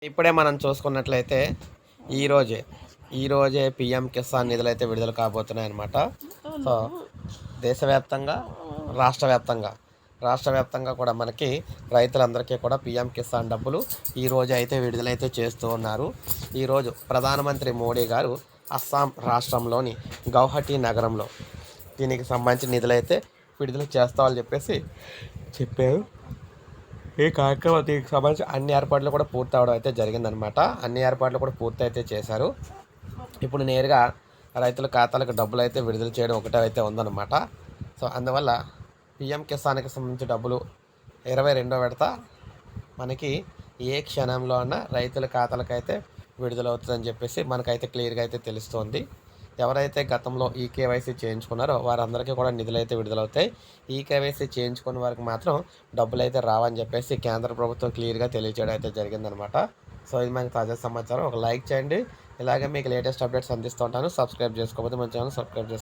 ఇప్పుడే మనం చూసుకున్నట్లయితే ఈరోజే ఈరోజే పిఎం కిసాన్ నిధులు అయితే విడుదల కాబోతున్నాయన్నమాట. సో దేశవ్యాప్తంగా రాష్ట్ర వ్యాప్తంగా కూడా మనకి రైతులందరికీ కూడా పిఎం కిసాన్ డబ్బులు ఈరోజు అయితే విడుదలైతే చేస్తూ ఉన్నారు. ఈరోజు ప్రధానమంత్రి మోడీ గారు అస్సాం రాష్ట్రంలోని గౌహటి నగరంలో దీనికి సంబంధించిన నిధులైతే విడుదల చేస్తామని చెప్పారు. ఈ కార్యక్రమం దీనికి సంబంధించి అన్ని ఏర్పాట్లు కూడా పూర్తి అవడం అయితే జరిగిందనమాట. అన్ని ఏర్పాట్లు కూడా పూర్తి అయితే చేశారు. ఇప్పుడు నేరుగా రైతుల ఖాతాలకు డబ్బులు అయితే విడుదల చేయడం ఒకటే అయితే ఉందన్నమాట. సో అందువల్ల పిఎం కిసాన్కి సంబంధించి డబ్బులు 22వ విడత మనకి ఏ క్షణంలో అన్నా రైతుల ఖాతాలకైతే విడుదలవుతుందని చెప్పేసి మనకైతే క్లియర్గా అయితే తెలుస్తోంది. ఎవరైతే గతంలో ఈ కేవైసీ చేయించుకున్నారో వారందరికీ కూడా నిధులు అయితే విడుదలవుతాయి. ఈ కేవైసీ చేయించుకున్న వారికి మాత్రం డబ్బులు అయితే రావని చెప్పేసి కేంద్ర ప్రభుత్వం క్లియర్గా తెలియజేయడం అయితే జరిగిందనమాట. సో ఇది మనకి తాజా సమాచారం. ఒక లైక్ చేయండి. ఇలాగే మీకు లేటెస్ట్ అప్డేట్స్ అందిస్తూ ఉంటాను. సబ్స్క్రైబ్ చేసుకోకపోతే మన ఛానల్ సబ్స్క్రైబ్ చేసుకోండి.